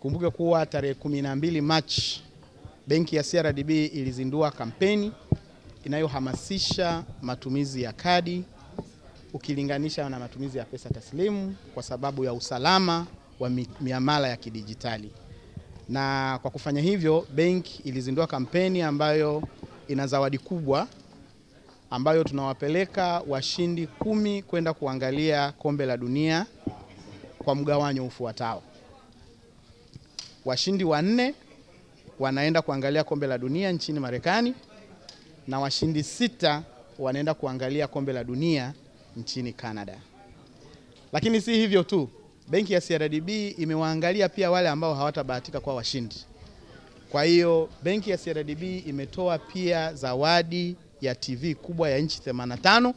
Ikumbuke kuwa tarehe 12 Machi benki ya CRDB ilizindua kampeni inayohamasisha matumizi ya kadi ukilinganisha na matumizi ya pesa taslimu kwa sababu ya usalama wa miamala ya kidijitali. Na kwa kufanya hivyo, benki ilizindua kampeni ambayo ina zawadi kubwa ambayo tunawapeleka washindi 10 kwenda kuangalia kombe la dunia kwa mgawanyo ufuatao. Washindi 4 wanaenda kuangalia kombe la dunia nchini Marekani na washindi 6 wanaenda kuangalia kombe la dunia nchini Canada. Lakini si hivyo tu, benki ya CRDB imewaangalia pia wale ambao hawatabahatika kwa washindi. Kwa hiyo benki ya CRDB imetoa pia zawadi ya TV kubwa ya inchi 85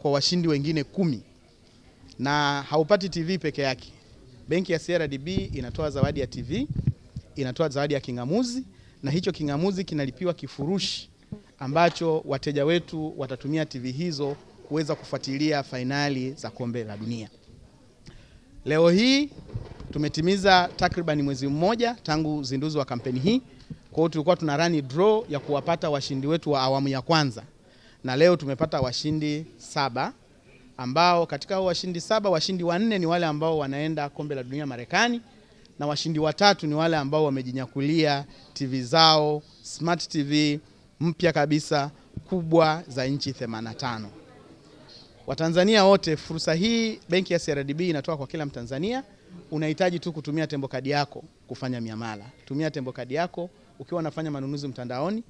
kwa washindi wengine 10. Na haupati TV peke yake. Benki ya CRDB inatoa zawadi ya TV, inatoa zawadi ya kingamuzi, na hicho kingamuzi kinalipiwa kifurushi ambacho wateja wetu watatumia TV hizo kuweza kufuatilia fainali za kombe la dunia. Leo hii tumetimiza takriban mwezi mmoja tangu uzinduzi wa kampeni hii. Kwa hiyo tulikuwa tunarani draw ya kuwapata washindi wetu wa awamu ya kwanza. Na leo tumepata washindi 7 ambao katika hao washindi 7, washindi 4 ni wale ambao wanaenda kombe la dunia Marekani na washindi 3 ni wale ambao wamejinyakulia TV zao Smart TV mpya kabisa kubwa za inchi 85. Watanzania wote, fursa hii benki ya CRDB inatoa kwa kila Mtanzania. Unahitaji tu kutumia tembo kadi yako kufanya miamala. Tumia tembo kadi yako ukiwa unafanya manunuzi mtandaoni.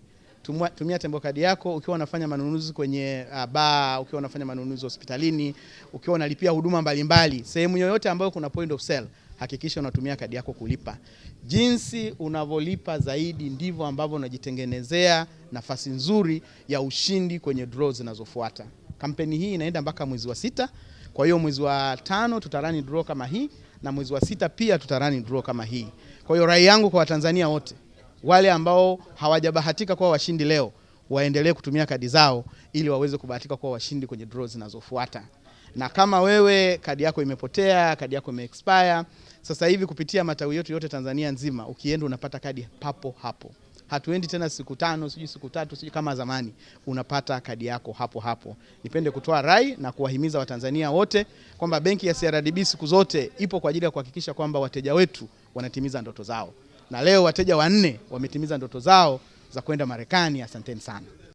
Tumia tembo kadi yako ukiwa unafanya manunuzi kwenye bar, ukiwa unafanya manunuzi hospitalini, ukiwa unalipia huduma mbalimbali. Sehemu yoyote ambayo kuna point of sale, hakikisha unatumia kadi yako kulipa. Jinsi unavyolipa zaidi ndivyo ambavyo unajitengenezea nafasi nzuri ya ushindi kwenye draw zinazofuata. Kampeni hii inaenda mpaka mwezi wa 6. Kwa hiyo mwezi wa 5 tutarani draw kama hii na mwezi wa 6 pia tutarani draw kama hii. Kwa hiyo rai yangu kwa Watanzania wote, wale ambao hawajabahatika kuwa washindi leo, waendelee kutumia kadi zao ili waweze kubahatika kuwa washindi kwenye draw zinazofuata. Na kama wewe kadi yako imepotea, kadi yako imeexpire, sasa hivi kupitia matawi yetu yote Tanzania nzima, ukienda unapata kadi papo hapo. Hatuendi tena siku 5, sijui siku 3, sijui kama zamani. Unapata kadi yako hapo hapo. Nipende kutoa rai na kuwahimiza Watanzania wote kwamba benki ya CRDB siku zote ipo kwa ajili ya kuhakikisha kwamba wateja wetu wanatimiza ndoto zao. Na leo wateja 4 wametimiza ndoto zao za kwenda Marekani. Asanteni sana.